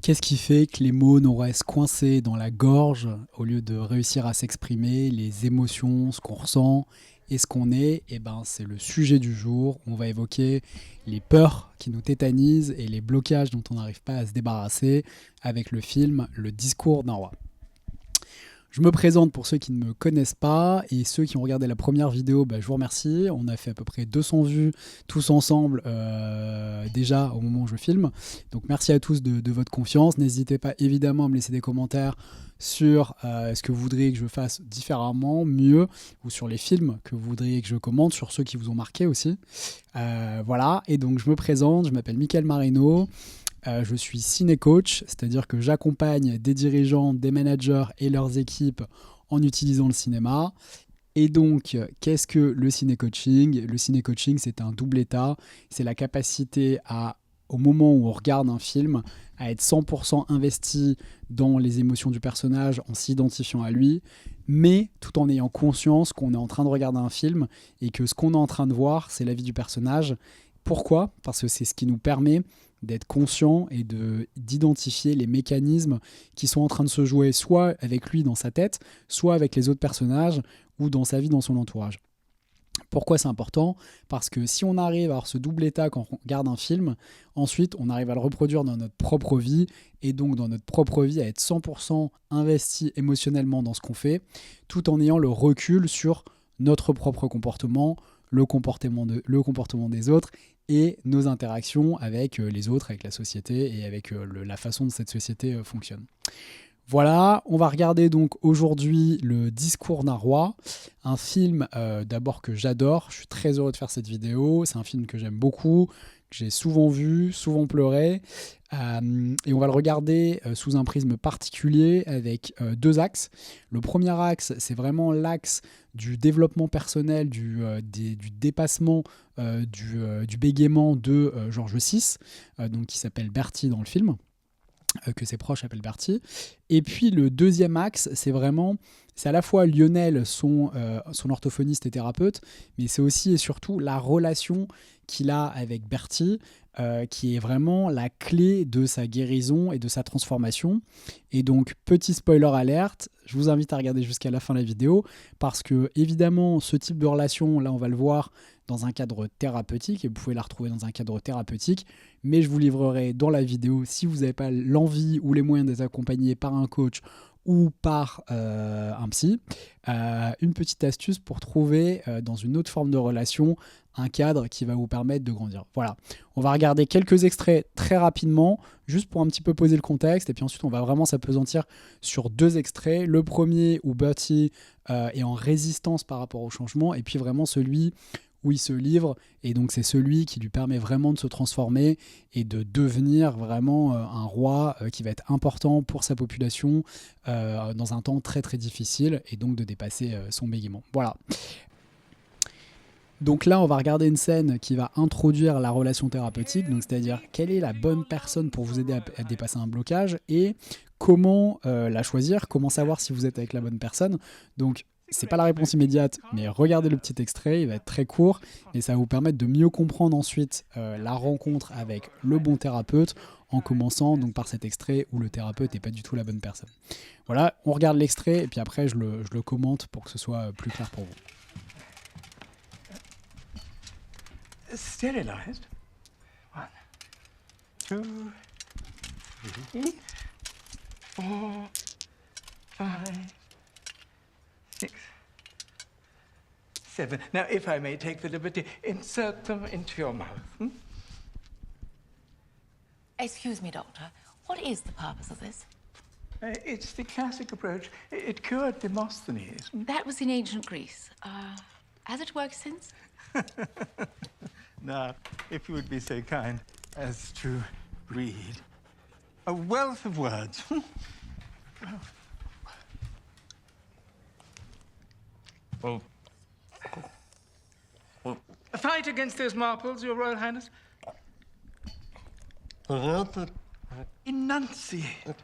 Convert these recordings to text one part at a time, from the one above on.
Qu'est-ce qui fait que les mots nous restent coincés dans la gorge au lieu de réussir à s'exprimer, les émotions, ce qu'on ressent et ce qu'on est? Eh ben, c'est le sujet du jour. On va évoquer les peurs qui nous tétanisent et les blocages dont on n'arrive pas à se débarrasser avec le film Le discours d'un roi. Je me présente pour ceux qui ne me connaissent pas et ceux qui ont regardé la première vidéo, je vous remercie. On a fait à peu près 200 vues tous ensemble déjà au moment où je filme. Donc merci à tous de votre confiance. N'hésitez pas évidemment à me laisser des commentaires sur ce que vous voudriez que je fasse différemment, mieux, ou sur les films que vous voudriez que je commente, sur ceux qui vous ont marqué aussi. Voilà, et donc je me présente, je m'appelle Mickaël Marino. Je suis ciné-coach, c'est-à-dire que j'accompagne des dirigeants, des managers et leurs équipes en utilisant le cinéma. Et donc, qu'est-ce que le ciné-coaching ? Le ciné-coaching, c'est un double état. C'est la capacité au moment où on regarde un film, à être 100% investi dans les émotions du personnage en s'identifiant à lui, mais tout en ayant conscience qu'on est en train de regarder un film et que ce qu'on est en train de voir, c'est la vie du personnage. Pourquoi ? Parce que c'est ce qui nous permet d'être conscient et d'identifier les mécanismes qui sont en train de se jouer soit avec lui dans sa tête, soit avec les autres personnages ou dans sa vie, dans son entourage. Pourquoi c'est important ? Parce que si on arrive à avoir ce double état quand on regarde un film, ensuite on arrive à le reproduire dans notre propre vie et donc dans notre propre vie à être 100% investi émotionnellement dans ce qu'on fait, tout en ayant le recul sur notre propre comportement, le comportement des autres et nos interactions avec les autres, avec la société et avec la façon dont cette société fonctionne. Voilà, on va regarder donc aujourd'hui Le discours d'un roi, un film d'abord que j'adore, je suis très heureux de faire cette vidéo, c'est un film que j'aime beaucoup, que j'ai souvent vu, souvent pleuré, et on va le regarder sous un prisme particulier avec deux axes. Le premier axe, c'est vraiment l'axe du développement personnel, du dépassement, du bégaiement de Georges VI, donc qui s'appelle Bertie dans le film, que ses proches appellent Bertie. Et puis le deuxième axe, c'est à la fois Lionel, son orthophoniste et thérapeute, mais c'est aussi et surtout la relation qu'il a avec Bertie, qui est vraiment la clé de sa guérison et de sa transformation. Et donc, petit spoiler alerte, je vous invite à regarder jusqu'à la fin de la vidéo, parce que évidemment, ce type de relation, là on va le voir dans un cadre thérapeutique, et vous pouvez la retrouver dans un cadre thérapeutique, mais je vous livrerai dans la vidéo, si vous n'avez pas l'envie ou les moyens d'être accompagné par un coach ou par un psy, une petite astuce pour trouver dans une autre forme de relation un cadre qui va vous permettre de grandir. Voilà, on va regarder quelques extraits très rapidement, juste pour un petit peu poser le contexte, et puis ensuite on va vraiment s'appesantir sur deux extraits. Le premier où Bertie est en résistance par rapport au changement, et puis vraiment celui où il se livre, et donc c'est celui qui lui permet vraiment de se transformer et de devenir vraiment un roi qui va être important pour sa population dans un temps très très difficile, et donc de dépasser son bégaiement. Voilà. Donc là, on va regarder une scène qui va introduire la relation thérapeutique, donc c'est-à-dire quelle est la bonne personne pour vous aider à dépasser un blocage et comment la choisir, comment savoir si vous êtes avec la bonne personne. Donc c'est pas la réponse immédiate, mais regardez le petit extrait, il va être très court et ça va vous permettre de mieux comprendre ensuite la rencontre avec le bon thérapeute, en commençant donc par cet extrait où le thérapeute n'est pas du tout la bonne personne. Voilà, on regarde l'extrait et puis après je le commente pour que ce soit plus clair pour vous. Sterilized. 1, 2, 3, 4, 5, 6, 7. Now, if I may take the liberty, insert them into your mouth. Excuse me, Doctor. What is the purpose of this? It's the classic approach. It cured Demosthenes. That was in ancient Greece. Has it worked since? Now, if you would be so kind as to read a wealth of words. A fight against those marples, Your Royal Highness. Enunciate.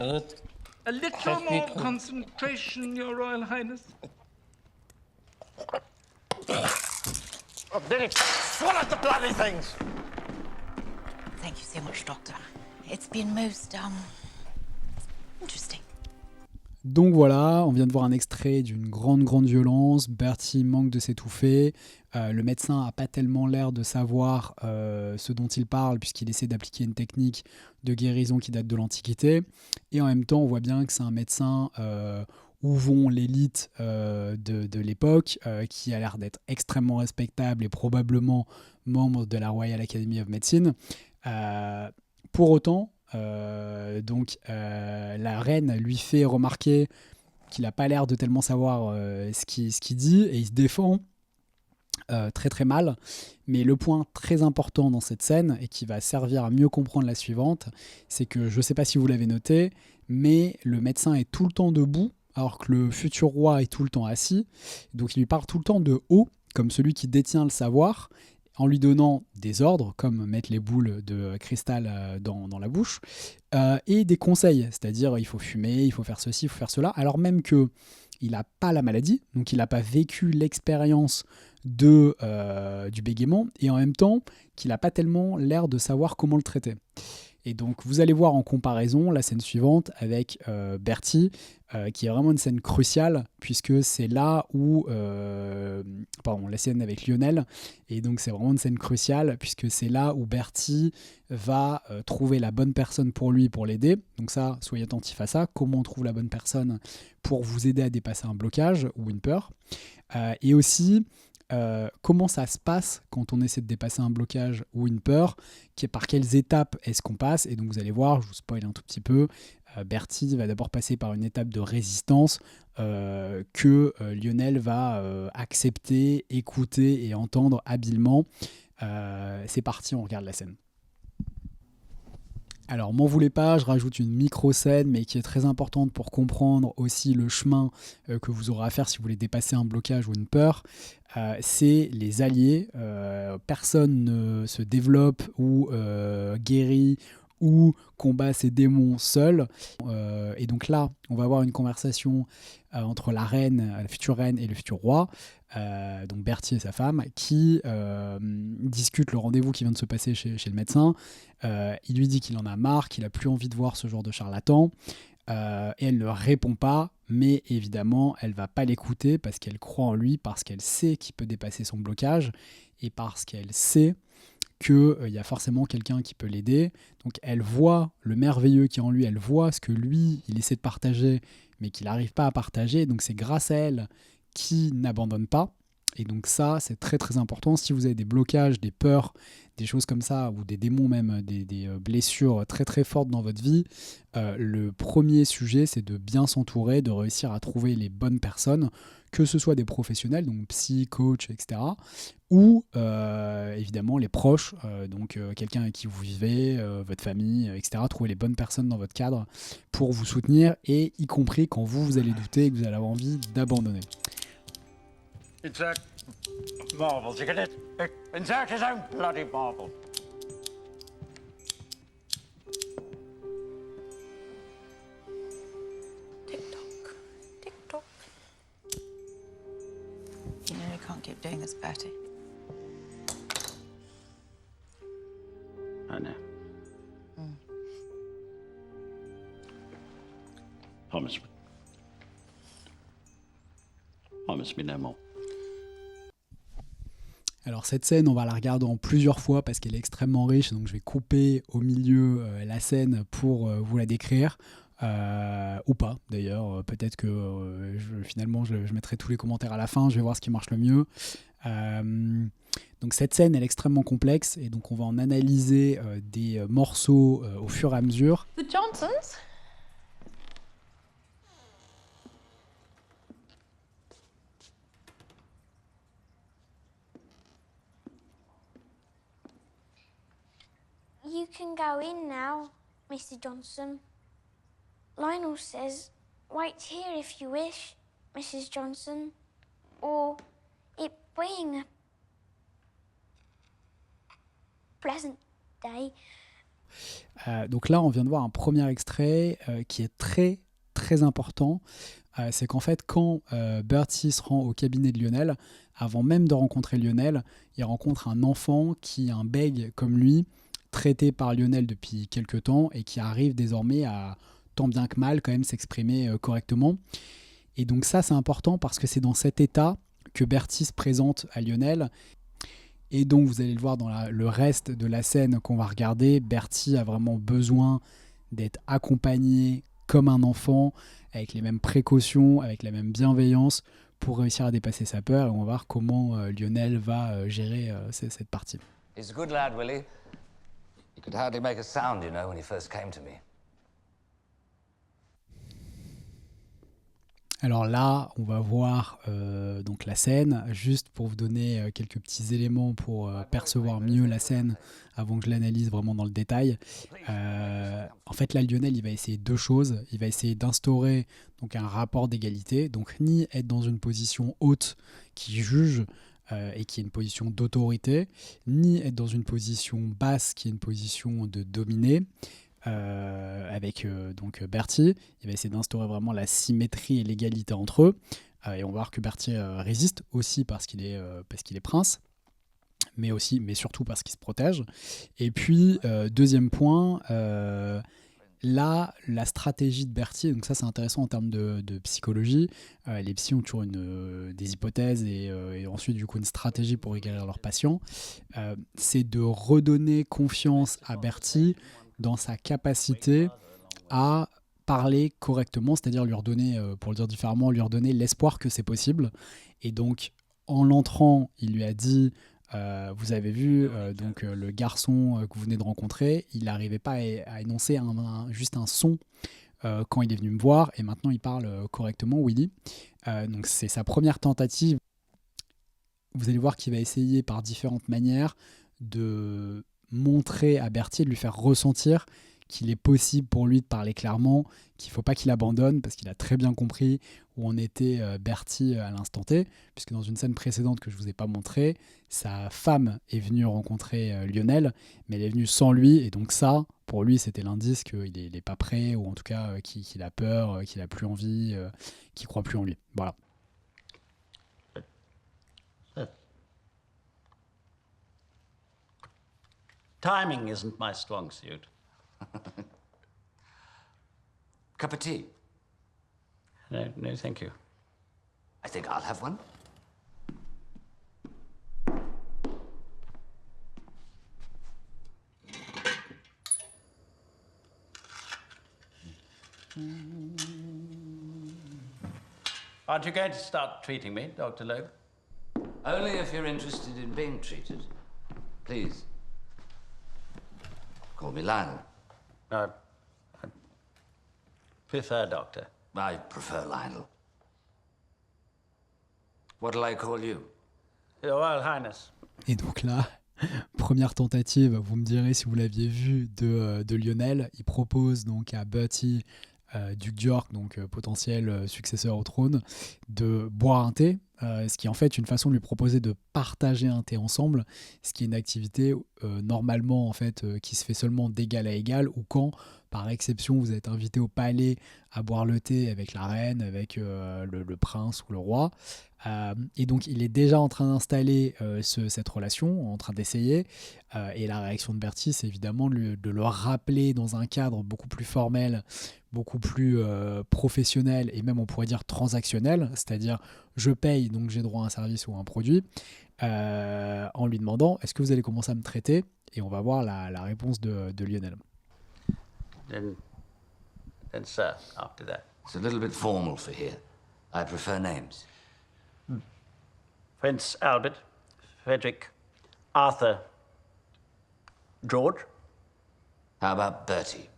A little more concentration, Your Royal Highness. Oh, Dennis, swallow the bloody things! Thank you so much, Doctor. It's been most, interesting. Donc voilà, on vient de voir un extrait d'une grande violence. Bertie manque de s'étouffer. Le médecin n'a pas tellement l'air de savoir ce dont il parle, puisqu'il essaie d'appliquer une technique de guérison qui date de l'Antiquité. Et en même temps, on voit bien que c'est un médecin où vont l'élite de l'époque, qui a l'air d'être extrêmement respectable et probablement membre de la Royal Academy of Medicine. Pour autant, la reine lui fait remarquer qu'il n'a pas l'air de tellement savoir ce qu'il dit, et il se défend très mal. Mais le point très important dans cette scène, et qui va servir à mieux comprendre la suivante, c'est que, je ne sais pas si vous l'avez noté, mais le médecin est tout le temps debout alors que le futur roi est tout le temps assis. Donc il lui parle tout le temps de haut, comme celui qui détient le savoir, en lui donnant des ordres, comme mettre les boules de cristal dans la bouche, et des conseils, c'est-à-dire il faut fumer, il faut faire ceci, il faut faire cela, alors même qu'il n'a pas la maladie, donc il n'a pas vécu l'expérience du bégaiement, et en même temps qu'il n'a pas tellement l'air de savoir comment le traiter. Et donc vous allez voir en comparaison la scène suivante avec Bertie, qui est vraiment une scène cruciale, puisque c'est là où... la scène avec Lionel, et donc c'est vraiment une scène cruciale, puisque c'est là où Bertie va trouver la bonne personne pour lui, pour l'aider. Donc ça, soyez attentifs à ça, comment on trouve la bonne personne pour vous aider à dépasser un blocage ou une peur. Et aussi... comment ça se passe quand on essaie de dépasser un blocage ou une peur, par quelles étapes est-ce qu'on passe. Et donc vous allez voir, je vous spoil un tout petit peu, Bertie va d'abord passer par une étape de résistance que Lionel va accepter, écouter et entendre habilement. C'est parti, on regarde la scène. Alors, m'en voulez pas, je rajoute une micro-scène, mais qui est très importante pour comprendre aussi le chemin que vous aurez à faire si vous voulez dépasser un blocage ou une peur. C'est les alliés. Personne ne se développe ou guérit ou combat ses démons seul. Et donc là, on va avoir une conversation entre la reine, la future reine et le futur roi, donc Bertie et sa femme, qui discutent le rendez-vous qui vient de se passer chez le médecin. Il lui dit qu'il en a marre, qu'il n'a plus envie de voir ce genre de charlatan. Et elle ne répond pas, mais évidemment, elle ne va pas l'écouter parce qu'elle croit en lui, parce qu'elle sait qu'il peut dépasser son blocage et parce qu'elle sait qu'il y a forcément quelqu'un qui peut l'aider. Donc elle voit le merveilleux qui est en lui, elle voit ce que lui, il essaie de partager, mais qu'il n'arrive pas à partager. Donc c'est grâce à elle qu'il n'abandonne pas. Et donc ça, c'est très très important. Si vous avez des blocages, des peurs, des choses comme ça, ou des démons même, des blessures très très fortes dans votre vie, le premier sujet, c'est de bien s'entourer, de réussir à trouver les bonnes personnes, que ce soit des professionnels, donc psy, coach, etc., ou évidemment les proches, donc quelqu'un avec qui vous vivez, votre famille, etc. Trouver les bonnes personnes dans votre cadre pour vous soutenir, et y compris quand vous allez douter et que vous allez avoir envie d'abandonner. It's a marvel to get it. Insert his own bloody marvel. Tick tock, tick tock. You know you can't keep doing this, Bertie. I know. Promise me. Promise me no more. Alors cette scène, on va la regarder en plusieurs fois parce qu'elle est extrêmement riche, donc je vais couper au milieu la scène pour vous la décrire, ou pas d'ailleurs, peut-être que finalement je mettrai tous les commentaires à la fin, je vais voir ce qui marche le mieux. Donc cette scène, elle est extrêmement complexe, et donc on va en analyser des morceaux au fur et à mesure. The Johnsons? You can go in now, Mr. Johnson. Lionel says, wait here if you wish, Mrs. Johnson. Or, it being a pleasant day. Donc là, on vient de voir un premier extrait qui est très très important. C'est qu'en fait, quand Bertie se rend au cabinet de Lionel, avant même de rencontrer Lionel, il rencontre un enfant qui est un bègue comme lui, traité par Lionel depuis quelques temps et qui arrive désormais à, tant bien que mal, quand même s'exprimer correctement. Et donc ça, c'est important parce que c'est dans cet état que Bertie se présente à Lionel. Et donc, vous allez le voir dans le reste de la scène qu'on va regarder, Bertie a vraiment besoin d'être accompagné comme un enfant, avec les mêmes précautions, avec la même bienveillance, pour réussir à dépasser sa peur. Et on va voir comment Lionel va gérer cette partie. He's a good lad, Willie. He could hardly make a sound, you know, when he first came to me. Alors là, on va voir donc la scène, juste pour vous donner quelques petits éléments pour percevoir mieux la scène avant que je l'analyse vraiment dans le détail. En fait, là, Lionel, il va essayer deux choses. Il va essayer d'instaurer donc un rapport d'égalité, donc ni être dans une position haute qui juge et qui est une position d'autorité, ni être dans une position basse qui est une position de dominer. Avec donc Bertie, il va essayer d'instaurer vraiment la symétrie et l'égalité entre eux, et on va voir que Bertie résiste aussi parce qu'il est prince, mais surtout parce qu'il se protège. Et puis deuxième point, là, la stratégie de Bertie, donc ça c'est intéressant en termes de psychologie, les psys ont toujours des hypothèses et ensuite du coup une stratégie pour guérir leurs patients, c'est de redonner confiance à Bertie dans sa capacité à parler correctement, c'est-à-dire lui redonner, pour le dire différemment, lui redonner l'espoir que c'est possible. Et donc, en l'entrant, il lui a dit, vous avez vu, donc le garçon que vous venez de rencontrer, il n'arrivait pas à énoncer juste un son quand il est venu me voir, et maintenant il parle correctement, Willy. Donc c'est sa première tentative. Vous allez voir qu'il va essayer par différentes manières de montrer à Bertie, de lui faire ressentir qu'il est possible pour lui de parler clairement, qu'il ne faut pas qu'il abandonne, parce qu'il a très bien compris où en était Bertie à l'instant T, puisque dans une scène précédente que je ne vous ai pas montrée, sa femme est venue rencontrer Lionel, mais elle est venue sans lui, et donc ça, pour lui, c'était l'indice qu'il n'est pas prêt, ou en tout cas qu'il a peur, qu'il n'a plus envie, qu'il ne croit plus en lui. Voilà. Timing isn't my strong suit. Cup of tea? No, thank you. I think I'll have one. Aren't you going to start treating me, Dr. Loeb? Only if you're interested in being treated. Please. Call me Lionel. I prefer Doctor. I prefer Lionel. What'll I call you? Your Royal Highness. Et donc là, première tentative, vous me direz si vous l'aviez vu, de Lionel. Il propose donc à Bertie, duc d'York, donc potentiel successeur au trône, de boire un thé, ce qui est en fait une façon de lui proposer de partager un thé ensemble, ce qui est une activité normalement en fait qui se fait seulement d'égal à égal, ou quand par exception vous êtes invité au palais à boire le thé avec la reine, avec le prince ou le roi. Et donc il est déjà en train d'installer cette relation, en train d'essayer, et la réaction de Bertie, c'est évidemment de le rappeler dans un cadre beaucoup plus formel, beaucoup plus professionnel, et même on pourrait dire transactionnel, c'est-à-dire je paye, donc j'ai droit à un service ou à un produit, en lui demandant est-ce que vous allez commencer à me traiter, et on va voir la réponse de Lionel. Then sir, after that. It's a little bit formal for here. I prefer names. Prince Albert, Frederick, Arthur, George. How about Bertie?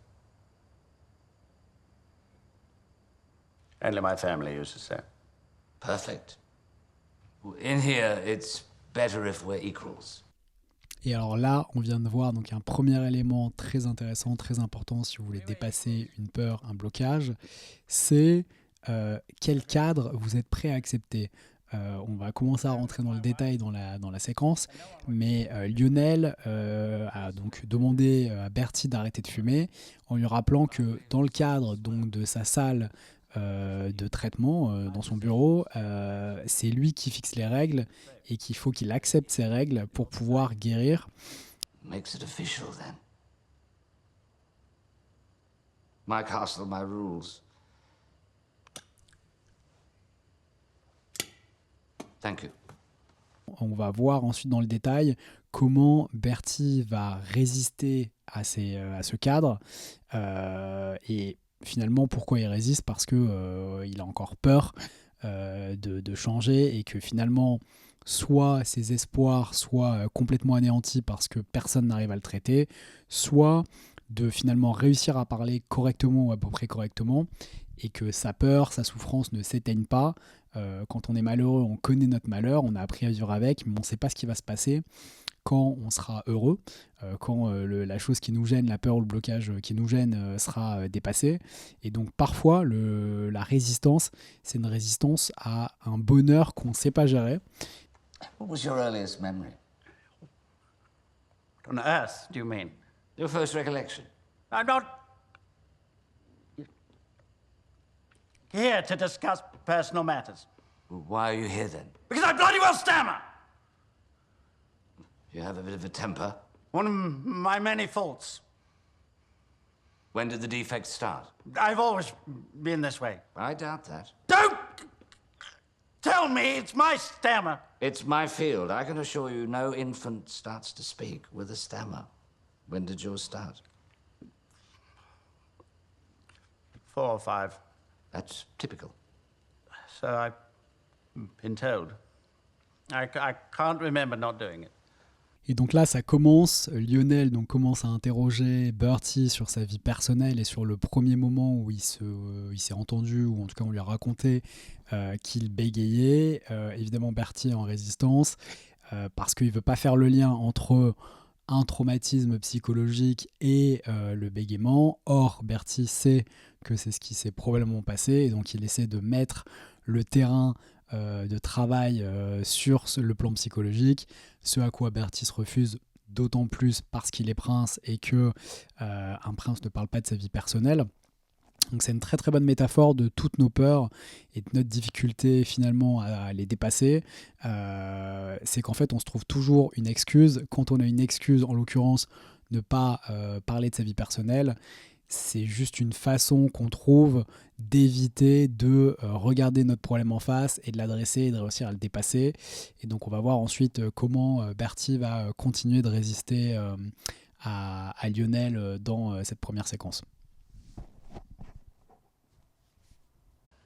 Only my family uses that. Perfect. In here, it's better if we're equals. Et alors là, on vient de voir donc un premier élément très intéressant, très important si vous voulez dépasser une peur, un blocage, c'est quel cadre vous êtes prêt à accepter. On va commencer à rentrer dans le détail dans la séquence, mais Lionel a donc demandé à Bertie d'arrêter de fumer en lui rappelant que dans le cadre donc, de sa salle de traitement dans son bureau, c'est lui qui fixe les règles et qu'il faut qu'il accepte ces règles pour pouvoir guérir. makes it official, then? My castle, my rules. Thank you. On va voir ensuite dans le détail comment Bertie va résister à ce cadre et finalement pourquoi il résiste, parce que il a encore peur de changer et que finalement soit ses espoirs soient complètement anéantis parce que personne n'arrive à le traiter, soit de finalement réussir à parler correctement ou à peu près correctement et que sa peur, sa souffrance ne s'éteigne pas. Quand on est malheureux, on connaît notre malheur, on a appris à vivre avec, mais on ne sait pas ce qui va se passer quand on sera heureux, quand la chose qui nous gêne, la peur ou le blocage qui nous gêne sera dépassé. Et donc parfois, la résistance, c'est une résistance à un bonheur qu'on ne sait pas gérer. What was your earliest memory? What on earth do you mean? Your first recollection? I'm not here to discuss personal matters. Well, why are you here, then? Because I bloody well stammer! You have a bit of a temper. One of my many faults. When did the defect start? I've always been this way. I doubt that. Don't tell me it's my stammer. It's my field. I can assure you no infant starts to speak with a stammer. When did yours start? 4 or 5. That's typical. So I've been told. I can't remember not doing it. Et donc là, ça commence. Lionel commence à interroger Bertie sur sa vie personnelle et sur le premier moment où il s'est entendu, ou en tout cas on lui a raconté qu'il bégayait. Évidemment, Bertie est en résistance parce qu'il ne veut pas faire le lien entre un traumatisme psychologique et le bégaiement. Or, Bertie sait que c'est ce qui s'est probablement passé, et donc il essaie de mettre le terrain de travail sur le plan psychologique, ce à quoi Bertie se refuse, d'autant plus parce qu'il est prince et que un prince ne parle pas de sa vie personnelle. Donc c'est une très très bonne métaphore de toutes nos peurs et de notre difficulté finalement à les dépasser. C'est qu'en fait on se trouve toujours une excuse. Quand on a une excuse, en l'occurrence ne pas parler de sa vie personnelle, c'est juste une façon qu'on trouve d'éviter de regarder notre problème en face et de l'adresser et de réussir à le dépasser. Et donc on va voir ensuite comment Bertie va continuer de résister à Lionel dans cette première séquence.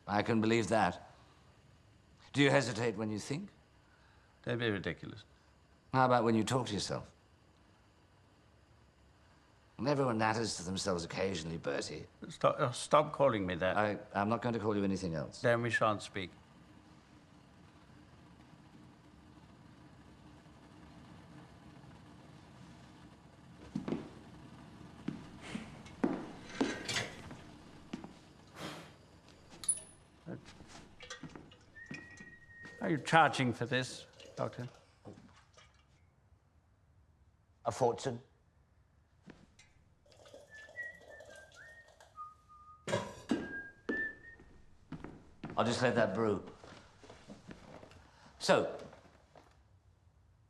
I can believe that. Do you hesitate when you think? Don't be ridiculous. How about when you talk to yourself? And everyone natters to themselves occasionally, Bertie. Stop calling me that. I'm not going to call you anything else. Then we shan't speak. Are you charging for this, Doctor? A fortune? I'll just let that brew. So,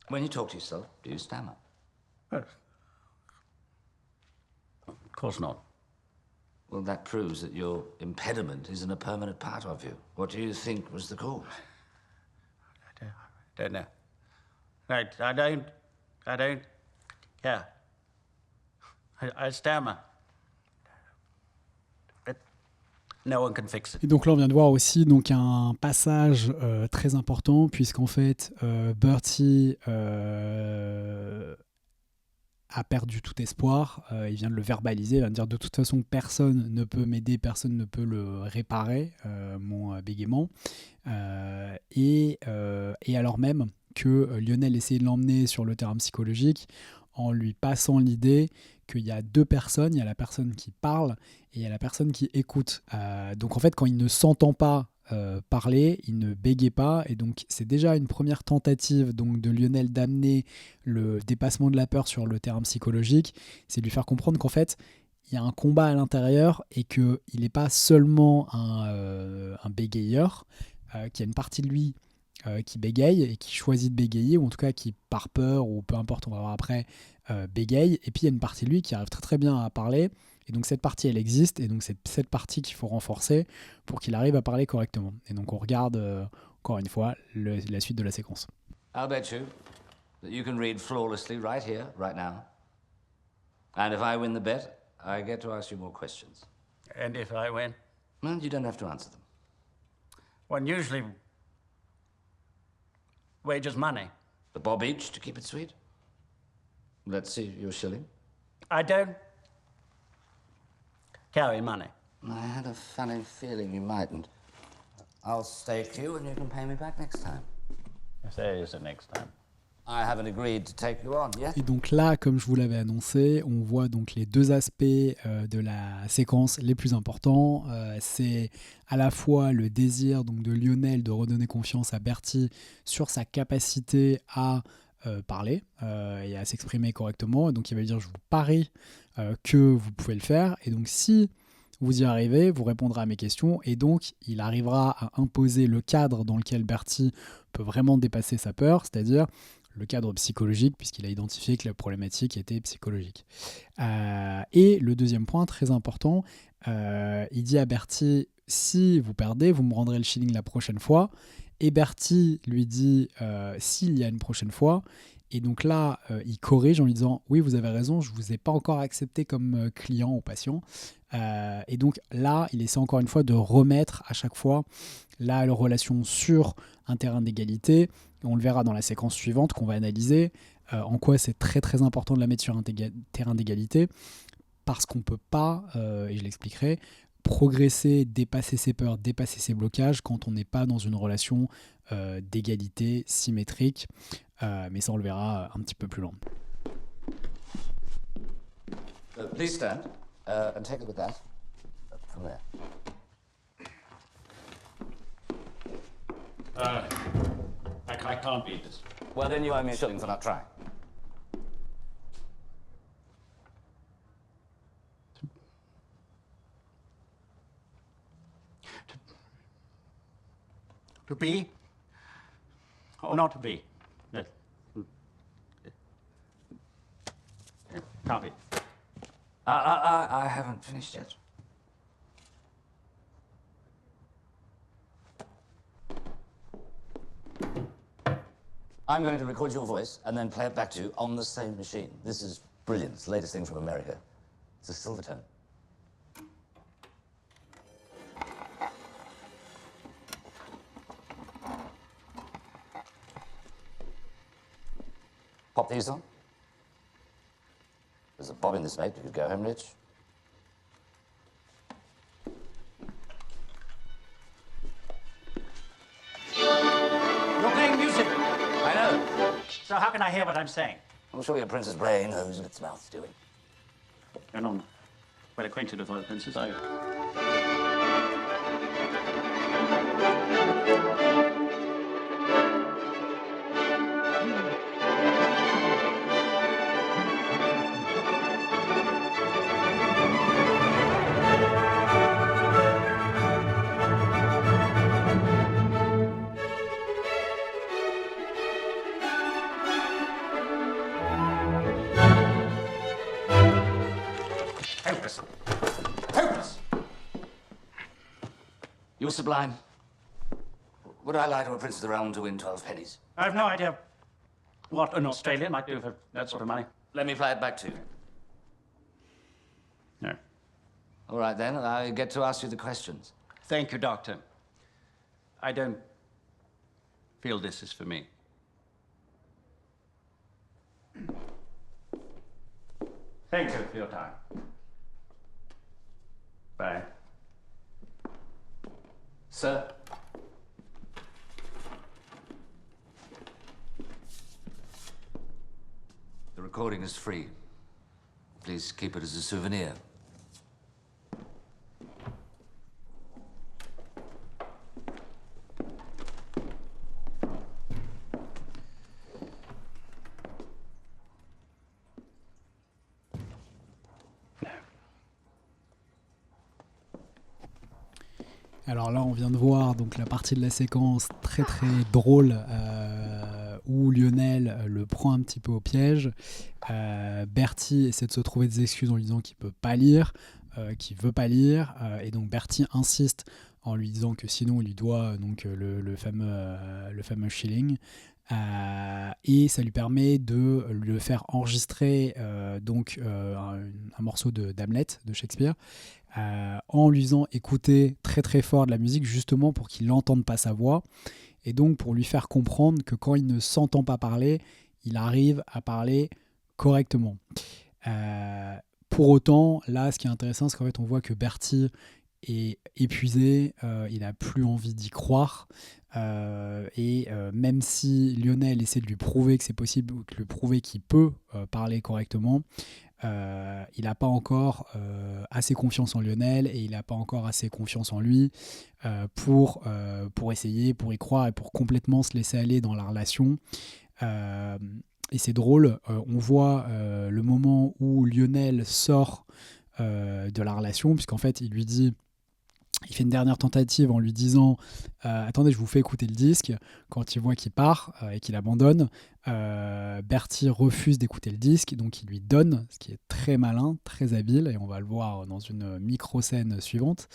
when you talk to yourself, do you stammer? Of course not. Well, that proves that your impediment isn't a permanent part of you. What do you think was the cause? I don't know. I don't care. I stammer. But no one can fix it. Et donc là, on vient de voir aussi un passage très important, puisqu'en fait, Bertie a perdu tout espoir. Il vient de le verbaliser, il vient de dire de toute façon, personne ne peut m'aider, personne ne peut le réparer, mon bégaiement. Et alors même que Lionel essayait de l'emmener sur le terrain psychologique en lui passant l'idée qu'il y a deux personnes, il y a la personne qui parle et il y a la personne qui écoute. Donc en fait, quand il ne s'entend pas parler, il ne bégaye pas, et donc c'est déjà une première tentative de Lionel d'amener le dépassement de la peur sur le terrain psychologique. C'est de lui faire comprendre qu'en fait il y a un combat à l'intérieur et qu'il n'est pas seulement un bégayeur, qu'il y a une partie de lui qui bégaye et qui choisit de bégayer, ou en tout cas qui, par peur, ou peu importe, on va voir après, bégaye. Et puis il y a une partie de lui qui arrive très très bien à parler. Et donc cette partie, elle existe. Et donc c'est cette partie qu'il faut renforcer pour qu'il arrive à parler correctement. Et donc on regarde, encore une fois, la suite de la séquence. I'll bet you that you can read flawlessly right here, right now. And if I win the bet, I get to ask you more questions. And if I win? Well, you don't have to answer them. One usually wagers money. The bob each to keep it sweet. Let's see your shilling. I don't carry money. I had a funny feeling you mightn't. I'll stake you and you can pay me back next time. If there is a next time. I haven't agreed to take you on yet. Et donc là, comme je vous l'avais annoncé, on voit donc les deux aspects de la séquence les plus importants. C'est à la fois le désir donc de Lionel de redonner confiance à Bertie sur sa capacité à parler et à s'exprimer correctement. Et donc il va lui dire, je vous parie que vous pouvez le faire. Et donc si vous y arrivez, vous répondrez à mes questions. Et donc il arrivera à imposer le cadre dans lequel Bertie peut vraiment dépasser sa peur, c'est-à-dire le cadre psychologique, puisqu'il a identifié que la problématique était psychologique. Et le deuxième point, très important, il dit à Bertie, si vous perdez, vous me rendrez le shilling la prochaine fois. Et Bertie lui dit, s'il y a une prochaine fois. Et donc là, il corrige en lui disant, oui, vous avez raison, je ne vous ai pas encore accepté comme client ou patient. Et donc là, il essaie encore une fois de remettre à chaque fois la relation sur un terrain d'égalité. On le verra dans la séquence suivante qu'on va analyser, en quoi c'est très très important de la mettre sur un terrain d'égalité, parce qu'on ne peut pas, et je l'expliquerai, progresser, dépasser ses peurs, dépasser ses blocages quand on n'est pas dans une relation d'égalité symétrique. Mais ça, on le verra un petit peu plus loin. Please stand and take a look at that. From there. I can't beat this. Well, then you owe me a shilling for not trying. To be or not to be? Yes. Can't be. I haven't finished yet. I'm going to record your voice and then play it back to you on the same machine. This is brilliant. It's the latest thing from America. It's a Silvertone. Pop these on. There's a bob in this, mate. You could go home rich. You're playing music. I know. So how can I hear what I'm saying? I'm sure your prince's brain knows what its mouth's doing. You're not well acquainted with other princes, are you? Hopeless. Hopeless! You were sublime. Would I lie to a prince of the realm to win 12 pennies? I've no idea what an Australian might do for that sort of money. Let me play it back to you. No. All right, then, I get to ask you the questions. Thank you, Doctor. I don't feel this is for me. Thank you for your time. Bye. Sir? The recording is free. Please keep it as a souvenir. Alors là, on vient de voir donc la partie de la séquence très très drôle où Lionel le prend un petit peu au piège. Bertie essaie de se trouver des excuses en lui disant qu'il peut pas lire, qu'il veut pas lire, et donc Bertie insiste en lui disant que sinon il lui doit donc le fameux shilling. Et ça lui permet de le faire enregistrer un morceau d'Hamlet de Shakespeare en lui faisant écouter très très fort de la musique justement pour qu'il n'entende pas sa voix et donc pour lui faire comprendre que quand il ne s'entend pas parler, il arrive à parler correctement. Pour autant, là ce qui est intéressant c'est qu'en fait on voit que Bertie est épuisé, il n'a plus envie d'y croire. Même si Lionel essaie de lui prouver que c'est possible, ou de lui prouver qu'il peut parler correctement, il n'a pas encore assez confiance en Lionel et il n'a pas encore assez confiance en lui pour essayer, pour y croire et pour complètement se laisser aller dans la relation. Et c'est drôle, on voit le moment où Lionel sort de la relation, puisqu'en fait il lui dit... Il fait une dernière tentative en lui disant attendez, je vous fais écouter le disque. Quand il voit qu'il part et qu'il abandonne, Bertie refuse d'écouter le disque, donc il lui donne, ce qui est très malin, très habile, et on va le voir dans une micro-scène suivante,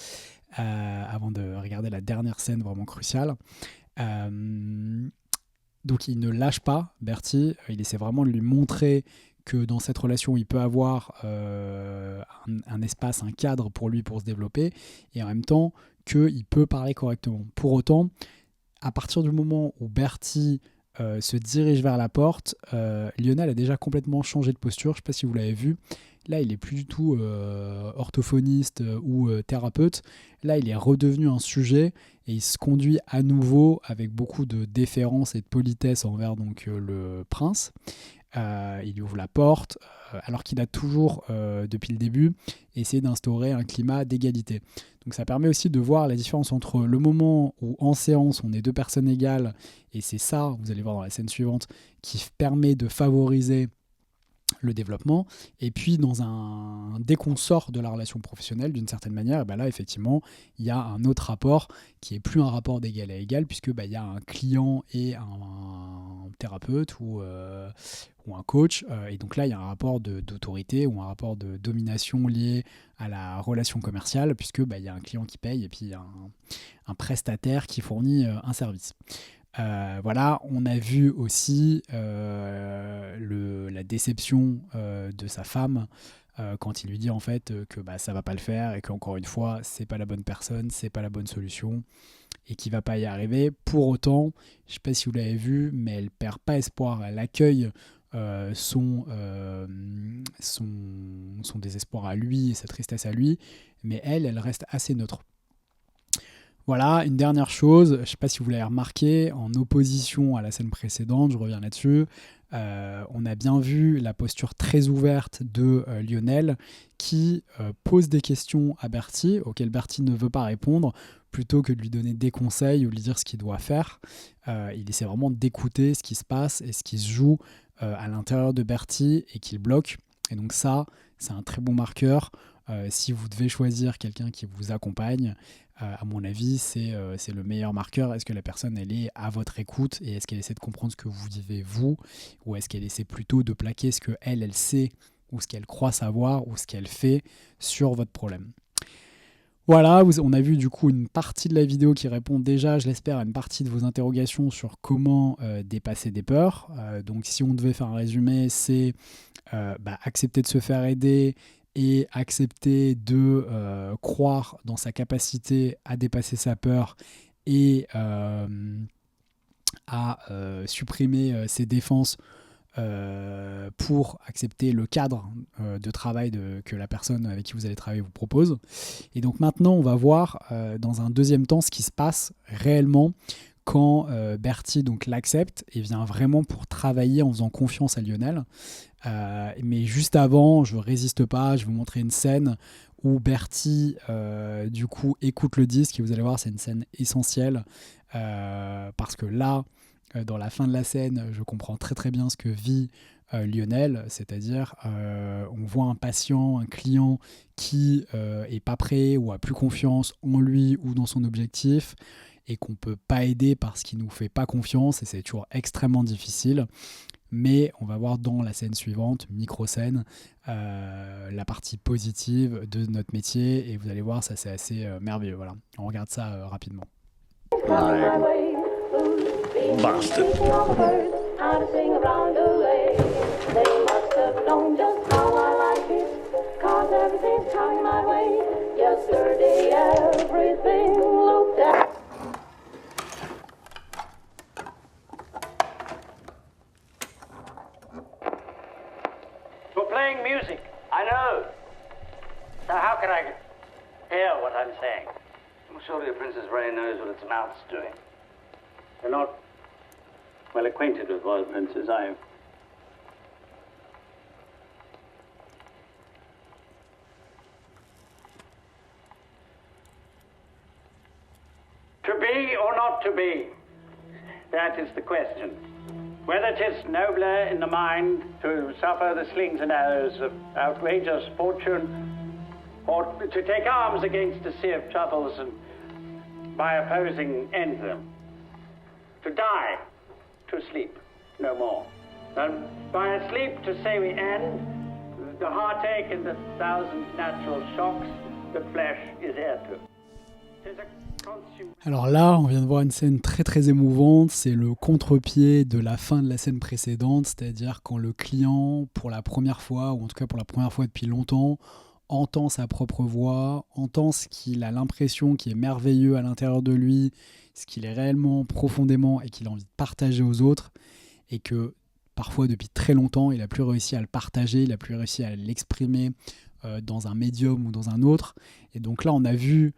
avant de regarder la dernière scène vraiment cruciale. Donc il ne lâche pas, Bertie, il essaie vraiment de lui montrer que dans cette relation, il peut avoir un espace, un cadre pour lui pour se développer, et en même temps qu'il peut parler correctement. Pour autant, à partir du moment où Bertie se dirige vers la porte, Lionel a déjà complètement changé de posture. Je ne sais pas si vous l'avez vu. Là, il n'est plus du tout orthophoniste ou thérapeute. Là, il est redevenu un sujet et il se conduit à nouveau avec beaucoup de déférence et de politesse envers donc, le prince. Il lui ouvre la porte, alors qu'il a toujours, depuis le début, essayé d'instaurer un climat d'égalité. Donc ça permet aussi de voir la différence entre le moment où en séance on est deux personnes égales, et c'est ça, vous allez voir dans la scène suivante, qui permet de favoriser le développement, et puis dès qu'on sort de la relation professionnelle d'une certaine manière, et ben là effectivement il y a un autre rapport qui est plus un rapport d'égal à égal, puisque il y a un client et un thérapeute ou un coach, et donc là il y a un rapport d'autorité ou un rapport de domination lié à la relation commerciale, puisque il y a un client qui paye et puis il y a un prestataire qui fournit un service. Voilà, on a vu aussi la déception de sa femme quand il lui dit en fait que ça va pas le faire et qu'encore une fois c'est pas la bonne personne, c'est pas la bonne solution et qu'il va pas y arriver. Pour autant, je sais pas si vous l'avez vu, mais elle perd pas espoir, elle accueille son désespoir à lui et sa tristesse à lui, mais elle reste assez neutre. Voilà, une dernière chose, je ne sais pas si vous l'avez remarqué, en opposition à la scène précédente, je reviens là-dessus, on a bien vu la posture très ouverte de Lionel qui pose des questions à Bertie, auxquelles Bertie ne veut pas répondre, plutôt que de lui donner des conseils ou lui dire ce qu'il doit faire. Il essaie vraiment d'écouter ce qui se passe et ce qui se joue à l'intérieur de Bertie et qu'il bloque. Et donc ça, c'est un très bon marqueur. Si vous devez choisir quelqu'un qui vous accompagne, à mon avis, c'est le meilleur marqueur. Est-ce que la personne elle est à votre écoute et est-ce qu'elle essaie de comprendre ce que vous vivez vous, ou est-ce qu'elle essaie plutôt de plaquer ce qu'elle sait ou ce qu'elle croit savoir ou ce qu'elle fait sur votre problème. Voilà, on a vu du coup une partie de la vidéo qui répond déjà, je l'espère, à une partie de vos interrogations sur comment dépasser des peurs. Donc si on devait faire un résumé, c'est accepter de se faire aider et accepter de croire dans sa capacité à dépasser sa peur et à supprimer ses défenses pour accepter le cadre de travail que la personne avec qui vous allez travailler vous propose. Et donc maintenant, on va voir dans un deuxième temps ce qui se passe réellement quand Bertie donc l'accepte et vient vraiment pour travailler en faisant confiance à Lionel. Mais juste avant, je ne résiste pas, je vais vous montrer une scène où Bertie du coup écoute le disque et vous allez voir, c'est une scène essentielle parce que là, dans la fin de la scène, je comprends très très bien ce que vit Lionel, c'est-à-dire on voit un patient, un client qui est pas prêt ou a plus confiance en lui ou dans son objectif et qu'on peut pas aider parce qu'il nous fait pas confiance et c'est toujours extrêmement difficile. Mais on va voir dans la scène suivante, micro-scène, la partie positive de notre métier et vous allez voir, ça c'est assez merveilleux. Voilà. On regarde ça rapidement. Bastard. How to sing around the lake. They must have known just how I like it, 'cause everything's coming my way. Yesterday everything looked at. You're playing music, I know. So how can I hear what I'm saying? I'm sure your Princess Ray knows what its mouth's doing. You're not well acquainted with royal princes, are you? To be or not to be, that is the question. Whether 'tis nobler in the mind to suffer the slings and arrows of outrageous fortune, or to take arms against a sea of troubles and by opposing end them. To die, to sleep, no more. And by a sleep to say we end, the heartache and the thousand natural shocks the flesh is heir to. 'Tis a consuming... Alors là, on vient de voir une scène très très émouvante, c'est le contre-pied de la fin de la scène précédente, c'est-à-dire quand le client, pour la première fois, ou en tout cas pour la première fois depuis longtemps, entend sa propre voix, entend ce qu'il a l'impression qui est merveilleux à l'intérieur de lui, ce qu'il est réellement profondément et qu'il a envie de partager aux autres, et que parfois depuis très longtemps, il n'a plus réussi à le partager, il n'a plus réussi à l'exprimer dans un médium ou dans un autre. Et donc là, on a vu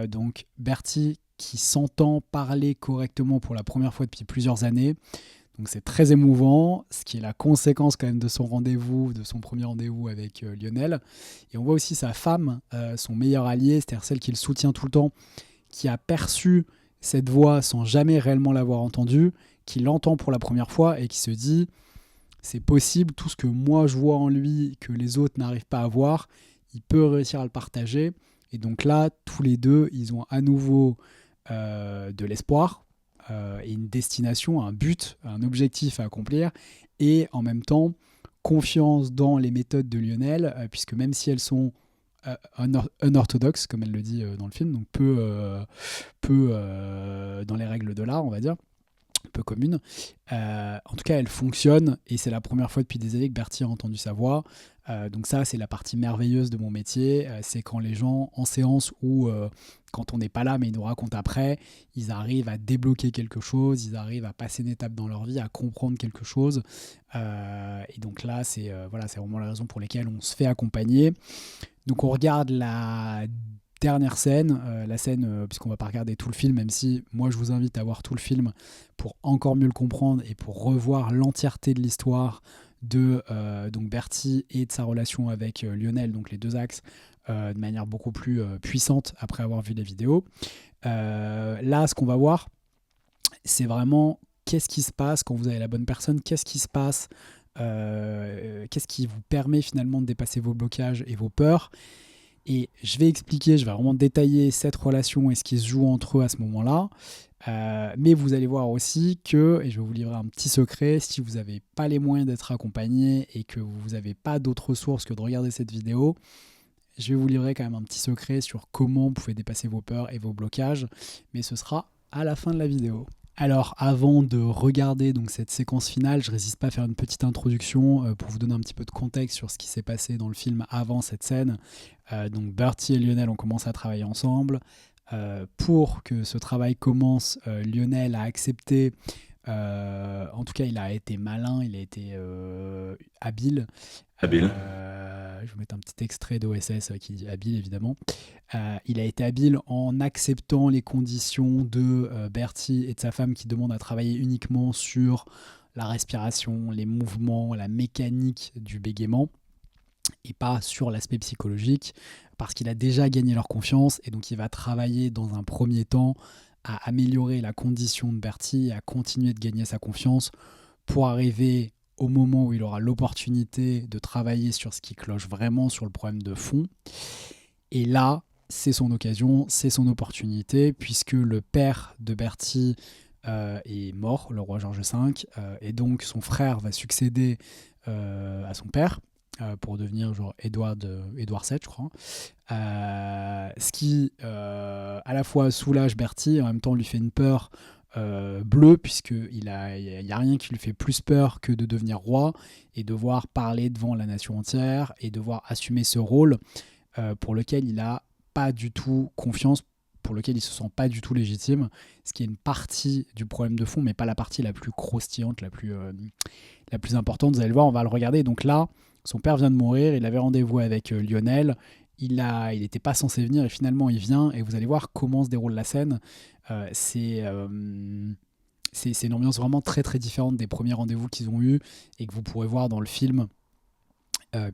donc Bertie qui s'entend parler correctement pour la première fois depuis plusieurs années. Donc c'est très émouvant, ce qui est la conséquence quand même de son rendez-vous, de son premier rendez-vous avec Lionel. Et on voit aussi sa femme, son meilleur allié, c'est-à-dire celle qui le soutient tout le temps, qui a perçu cette voix sans jamais réellement l'avoir entendue, qui l'entend pour la première fois et qui se dit c'est possible, tout ce que moi je vois en lui, que les autres n'arrivent pas à voir, il peut réussir à le partager. Et donc là, tous les deux, ils ont à nouveau de l'espoir et une destination, un but, un objectif à accomplir, et en même temps, confiance dans les méthodes de Lionel, puisque même si elles sont unorthodoxes, comme elle le dit dans le film, donc peu dans les règles de l'art, on va dire, peu commune. En tout cas, elle fonctionne et c'est la première fois depuis des années que Bertie a entendu sa voix. Donc ça, c'est la partie merveilleuse de mon métier. C'est quand les gens en séance ou quand on n'est pas là, mais ils nous racontent après, ils arrivent à débloquer quelque chose, ils arrivent à passer une étape dans leur vie, à comprendre quelque chose. Et donc là, c'est vraiment la raison pour laquelle on se fait accompagner. Donc on regarde la dernière scène, puisqu'on va pas regarder tout le film, même si moi je vous invite à voir tout le film pour encore mieux le comprendre et pour revoir l'entièreté de l'histoire de donc Bertie et de sa relation avec Lionel, donc les deux axes, de manière beaucoup plus puissante après avoir vu les vidéos. Là, ce qu'on va voir, c'est vraiment qu'est-ce qui se passe quand vous avez la bonne personne, qu'est-ce qui se passe, qu'est-ce qui vous permet finalement de dépasser vos blocages et vos peurs. Et je vais vraiment détailler cette relation et ce qui se joue entre eux à ce moment-là. Mais vous allez voir aussi que, et je vais vous livrer un petit secret, si vous n'avez pas les moyens d'être accompagné et que vous n'avez pas d'autres ressources que de regarder cette vidéo, je vais vous livrer quand même un petit secret sur comment vous pouvez dépasser vos peurs et vos blocages. Mais ce sera à la fin de la vidéo. Alors, avant de regarder donc cette séquence finale, je ne résiste pas à faire une petite introduction pour vous donner un petit peu de contexte sur ce qui s'est passé dans le film avant cette scène. Donc, Bertie et Lionel ont commencé à travailler ensemble. Pour que ce travail commence, Lionel a accepté, en tout cas, il a été malin, il a été habile. Je vais vous mettre un petit extrait d'OSS qui dit habile, évidemment. Il a été habile en acceptant les conditions de Bertie et de sa femme qui demandent à travailler uniquement sur la respiration, les mouvements, la mécanique du bégaiement et pas sur l'aspect psychologique, parce qu'il a déjà gagné leur confiance et donc il va travailler dans un premier temps à améliorer la condition de Bertie et à continuer de gagner sa confiance pour arriver au moment où il aura l'opportunité de travailler sur ce qui cloche vraiment sur le problème de fond. Et là, c'est son occasion, c'est son opportunité, puisque le père de Bertie est mort, le roi George V, et donc son frère va succéder à son père pour devenir genre Édouard VII, je crois. Ce qui à la fois soulage Bertie et en même temps lui fait une peur bleue, puisqu'il y a rien qui lui fait plus peur que de devenir roi et devoir parler devant la nation entière et devoir assumer ce rôle pour lequel il n'a pas du tout confiance, pour lequel il se sent pas du tout légitime, ce qui est une partie du problème de fond, mais pas la partie la plus croustillante, la plus importante. Vous allez le voir, on va le regarder. Donc là, son père vient de mourir, il avait rendez-vous avec Lionel, il n'était pas censé venir et finalement il vient, et vous allez voir comment se déroule la scène. C'est une ambiance vraiment très très différente des premiers rendez-vous qu'ils ont eus et que vous pourrez voir dans le film.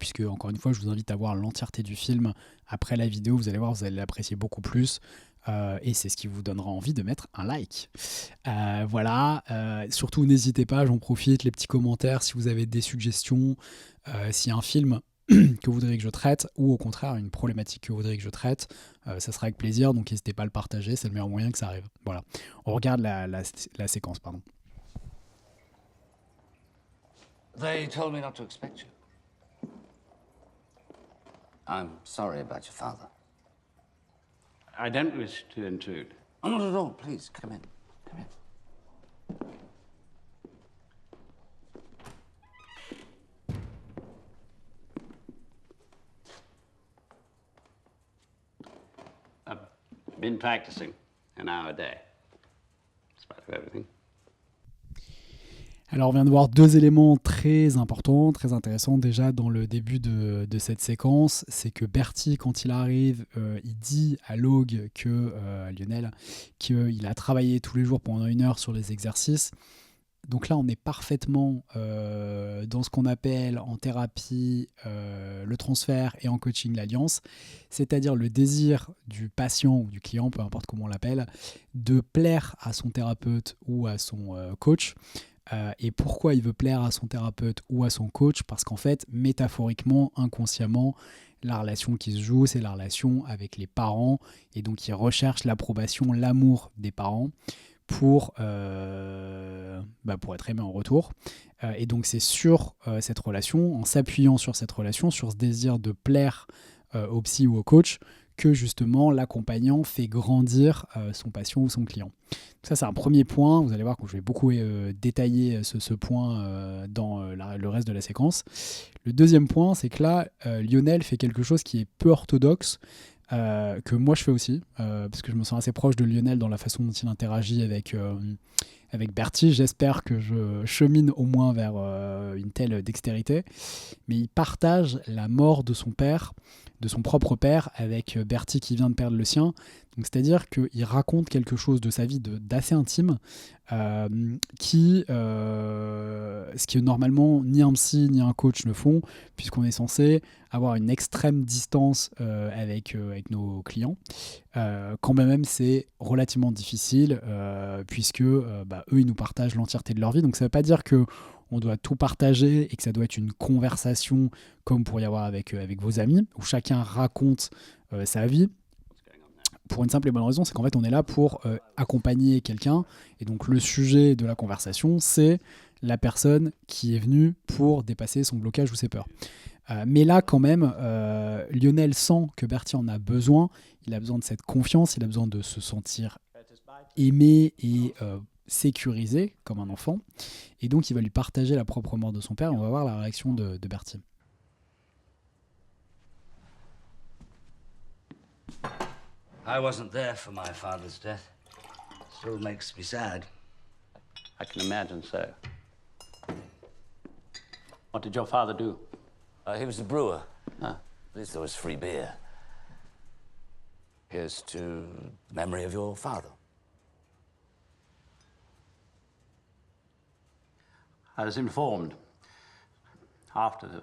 Puisque, encore une fois, je vous invite à voir l'entièreté du film après la vidéo. Vous allez voir, vous allez l'apprécier beaucoup plus. Et c'est ce qui vous donnera envie de mettre un like. Voilà. Surtout, n'hésitez pas, j'en profite, les petits commentaires, si vous avez des suggestions, s'il y a un film que vous voudriez que je traite, ou au contraire, une problématique que vous voudriez que je traite, ça sera avec plaisir. Donc, n'hésitez pas à le partager, c'est le meilleur moyen que ça arrive. Voilà. On regarde la séquence, pardon. They told me not to expect you. I'm sorry about your father. I don't wish to intrude. Oh, not at all. Please, come in. Come in. I've been practicing an hour a day, in spite of everything. Alors on vient de voir deux éléments très importants, très intéressants déjà dans le début de cette séquence. C'est que Bertie, quand il arrive, il dit à Logue, à Lionel, qu'il a travaillé tous les jours pendant 1 heure sur les exercices. Donc là on est parfaitement dans ce qu'on appelle en thérapie le transfert et en coaching l'alliance, c'est-à-dire le désir du patient ou du client, peu importe comment on l'appelle, de plaire à son thérapeute ou à son coach. Et pourquoi il veut plaire à son thérapeute ou à son coach? Parce qu'en fait, métaphoriquement, inconsciemment, la relation qui se joue, c'est la relation avec les parents. Et donc, il recherche l'approbation, l'amour des parents pour être aimé en retour. Et donc, c'est sur cette relation, en s'appuyant sur cette relation, sur ce désir de plaire au psy ou au coach, que justement l'accompagnant fait grandir son patient ou son client. Ça, c'est un premier point. Vous allez voir que je vais beaucoup détailler ce point dans le reste de la séquence. Le deuxième point, c'est que là, Lionel fait quelque chose qui est peu orthodoxe, que moi je fais aussi, parce que je me sens assez proche de Lionel dans la façon dont il interagit avec Bertie. J'espère que je chemine au moins vers une telle dextérité. Mais il partage la mort de son père, de son propre père, avec Bertie qui vient de perdre le sien. Donc, c'est-à-dire qu'il raconte quelque chose de sa vie d'assez intime, ce qui normalement ni un psy ni un coach ne font, puisqu'on est censé avoir une extrême distance avec nos clients. Quand même c'est relativement difficile, puisque eux ils nous partagent l'entièreté de leur vie. Donc ça ne veut pas dire que on doit tout partager et que ça doit être une conversation comme pour y avoir avec vos amis, où chacun raconte sa vie. Pour une simple et bonne raison, c'est qu'en fait on est là pour accompagner quelqu'un, et donc le sujet de la conversation, c'est la personne qui est venue pour dépasser son blocage ou ses peurs. Mais là quand même, Lionel sent que Bertie en a besoin, il a besoin de cette confiance, il a besoin de se sentir aimé et sécurisé comme un enfant, et donc il va lui partager la propre mort de son père, et on va voir la réaction de Bertie. I wasn't there for my father's death. Still makes me sad. I can imagine so. What did your father do? He was a brewer. Ah. At least there was free beer. Here's to the memory of your father. I was informed after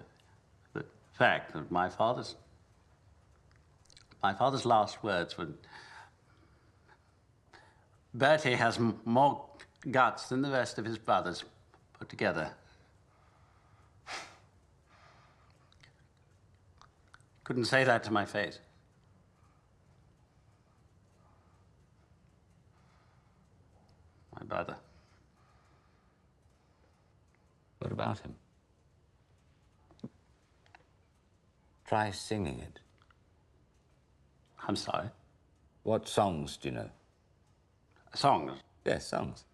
the fact that my father's last words were, Bertie has more guts than the rest of his brothers put together. Couldn't say that to my face. My brother. What about him? Try singing it. I'm sorry. What songs do you know? Songs. Yes, songs.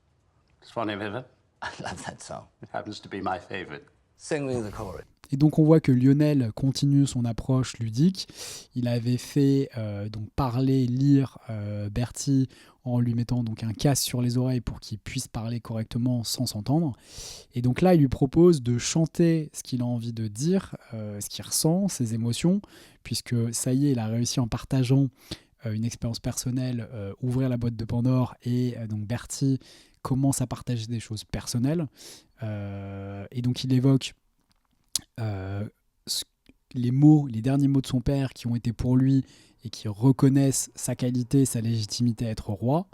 Swanee River. I love that song. It happens to be my favorite. Sing me the chorus. Et donc on voit que Lionel continue son approche ludique. Il avait fait donc parler, lire Bertie en lui mettant donc un casque sur les oreilles pour qu'il puisse parler correctement sans s'entendre. Et donc là, il lui propose de chanter ce qu'il a envie de dire, ce qu'il ressent, ses émotions, puisque ça y est, il a réussi en partageant une expérience personnelle, ouvrir la boîte de Pandore, et donc Bertie commence à partager des choses personnelles. Et donc il évoque les derniers mots de son père qui ont été pour lui et qui reconnaissent sa qualité, sa légitimité à être roi.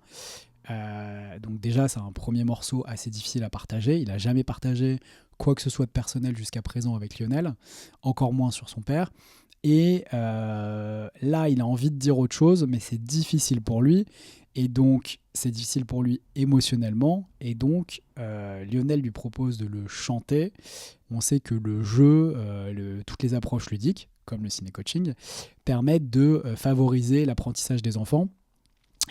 Donc déjà, c'est un premier morceau assez difficile à partager. Il n'a jamais partagé quoi que ce soit de personnel jusqu'à présent avec Lionel, encore moins sur son père. Et là, il a envie de dire autre chose, mais c'est difficile pour lui. Et donc, c'est difficile pour lui émotionnellement. Et donc, Lionel lui propose de le chanter. On sait que le jeu, toutes les approches ludiques, comme le ciné-coaching, permettent de favoriser l'apprentissage des enfants.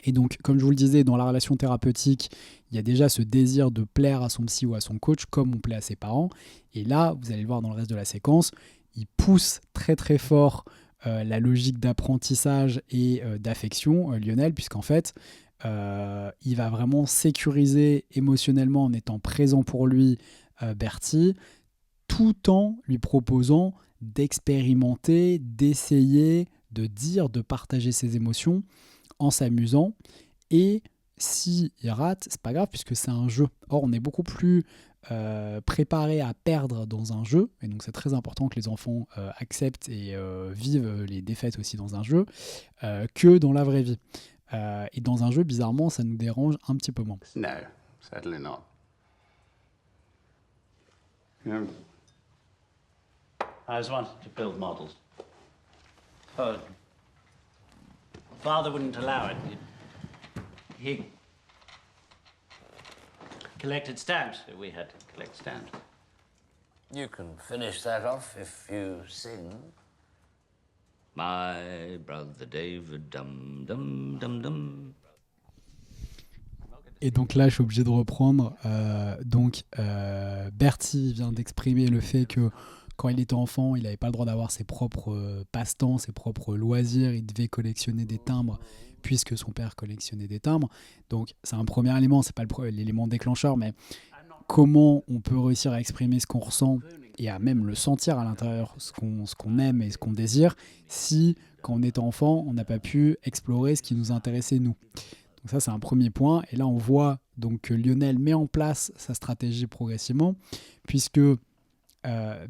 Et donc, comme je vous le disais, dans la relation thérapeutique, il y a déjà ce désir de plaire à son psy ou à son coach, comme on plaît à ses parents. Et là, vous allez le voir dans le reste de la séquence, il pousse très très fort la logique d'apprentissage et d'affection, Lionel, puisqu'en fait, il va vraiment sécuriser émotionnellement en étant présent pour lui, Bertie, tout en lui proposant d'expérimenter, d'essayer, de dire, de partager ses émotions en s'amusant. Et s'il rate, c'est pas grave puisque c'est un jeu. Or, on est beaucoup plus préparé à perdre dans un jeu, et donc c'est très important que les enfants acceptent et vivent les défaites aussi dans un jeu, que dans la vraie vie. Et dans un jeu, bizarrement, ça nous dérange un petit peu moins. No, certainly not. I always wanted to build models. Oh, Father wouldn't allow it. He collected stamps. We had to collect stamps. You can finish that off if you sing. My brother David, dum dum dum dum. Et donc là, je suis obligé de reprendre. Bertie vient d'exprimer le fait que quand il était enfant, il n'avait pas le droit d'avoir ses propres passe-temps, ses propres loisirs. Il devait collectionner des timbres puisque son père collectionnait des timbres. Donc c'est un premier élément, c'est pas l'élément déclencheur, mais comment on peut réussir à exprimer ce qu'on ressent et à même le sentir à l'intérieur, ce qu'on aime et ce qu'on désire, si, quand on était enfant, on n'a pas pu explorer ce qui nous intéressait nous. Donc ça, c'est un premier point. Et là, on voit donc que Lionel met en place sa stratégie progressivement, puisque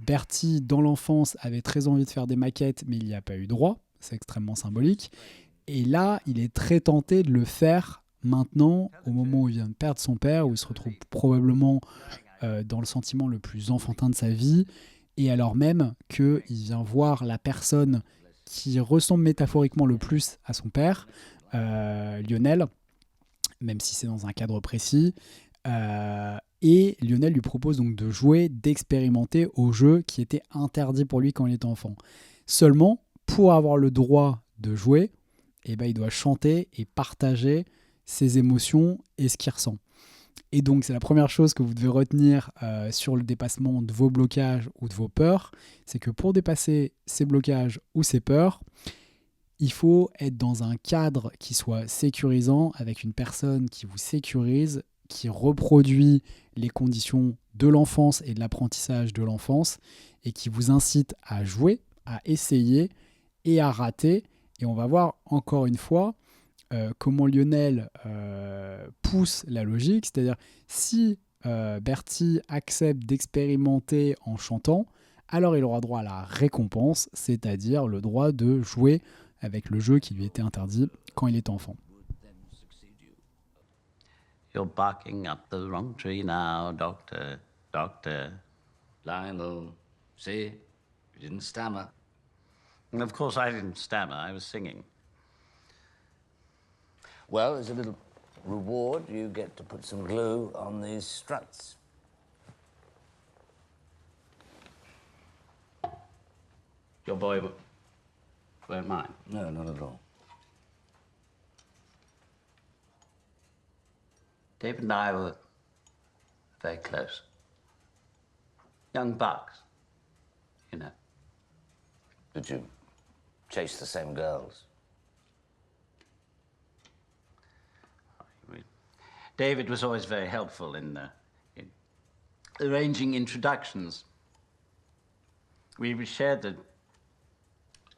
Bertie, dans l'enfance, avait très envie de faire des maquettes, mais il n'y a pas eu droit. C'est extrêmement symbolique. Et là, il est très tenté de le faire maintenant, au moment où il vient de perdre son père, où il se retrouve probablement dans le sentiment le plus enfantin de sa vie, et alors même qu'il vient voir la personne qui ressemble métaphoriquement le plus à son père, Lionel, même si c'est dans un cadre précis, et Lionel lui propose donc de jouer, d'expérimenter au jeu qui était interdit pour lui quand il était enfant. Seulement, pour avoir le droit de jouer, il doit chanter et partager ses émotions et ce qu'il ressent. Et donc, c'est la première chose que vous devez retenir sur le dépassement de vos blocages ou de vos peurs, c'est que pour dépasser ces blocages ou ces peurs, il faut être dans un cadre qui soit sécurisant, avec une personne qui vous sécurise, qui reproduit les conditions de l'enfance et de l'apprentissage de l'enfance, et qui vous incite à jouer, à essayer et à rater. Et on va voir encore une fois comment Lionel pousse la logique, c'est-à-dire si Bertie accepte d'expérimenter en chantant, alors il aura droit à la récompense, c'est-à-dire le droit de jouer avec le jeu qui lui était interdit quand il était enfant. You're barking up the wrong tree now, Doctor. Doctor. Lionel, see? You didn't stammer. And of course, I didn't stammer. I was singing. Well, as a little reward, you get to put some glue on these struts. Your boy won't mind? No, not at all. David and I were very close. Young bucks, you know. Did you chase the same girls? David was always very helpful in arranging introductions. We shared the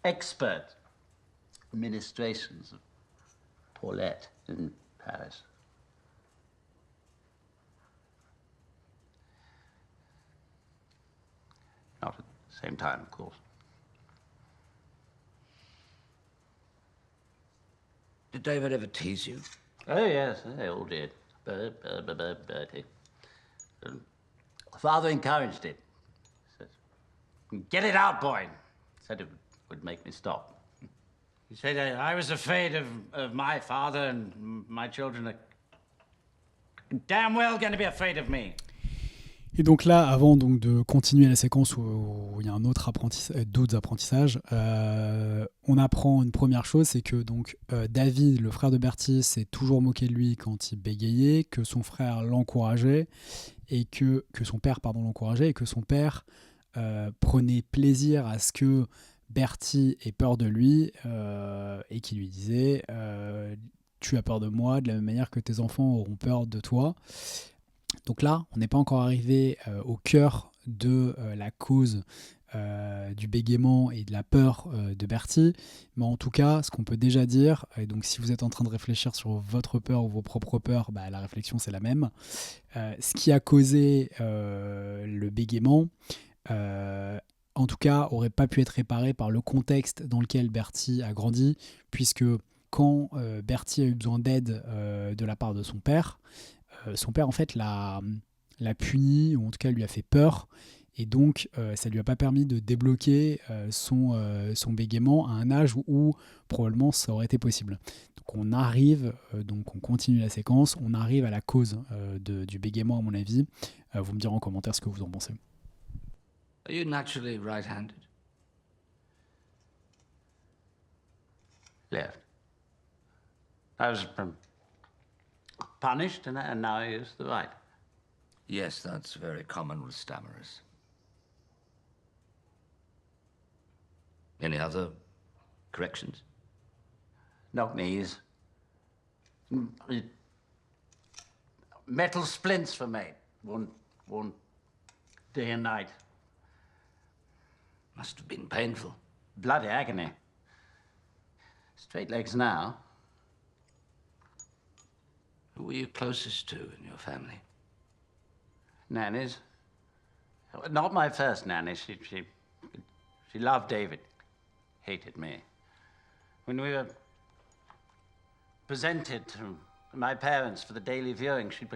expert ministrations of Paulette in Paris. Not at the same time, of course. Did David ever tease you? Oh, yes, they all did. Bertie. Father encouraged it. Said, "Get it out, boy." Said it would make me stop. He said I was afraid of my father, and my children are damn well going to be afraid of me. Et donc là, avant donc de continuer la séquence où il y a un autre d'autres apprentissages, on apprend une première chose, c'est que donc David, le frère de Bertie, s'est toujours moqué de lui quand il bégayait, que son frère l'encourageait et que son père l'encourageait et que son père prenait plaisir à ce que Bertie ait peur de lui et qui lui disait tu as peur de moi de la même manière que tes enfants auront peur de toi. Donc là, on n'est pas encore arrivé au cœur de la cause du bégaiement et de la peur de Bertie, mais en tout cas, ce qu'on peut déjà dire, et donc si vous êtes en train de réfléchir sur votre peur ou vos propres peurs, bah, la réflexion c'est la même. Ce qui a causé le bégaiement, en tout cas, aurait pas pu être réparé par le contexte dans lequel Bertie a grandi, puisque quand Bertie a eu besoin d'aide de la part de son père en fait l'a puni, ou en tout cas lui a fait peur, et donc ça lui a pas permis de débloquer son bégaiement à un âge où probablement ça aurait été possible. Donc on arrive, donc on continue la séquence, on arrive à la cause du bégaiement à mon avis. Vous me direz en commentaire ce que vous en pensez. Are you naturally right-handed? Left. I was punished, and now I use the right. Yes, that's very common with stammerers. Any other corrections? Knock knees. Metal splints for me. One day and night. Must have been painful. Bloody agony. Straight legs now. Who were you closest to in your family? Nannies. Not my first nanny. She loved David. Hated me. When we were presented to my parents for the daily viewing, she'd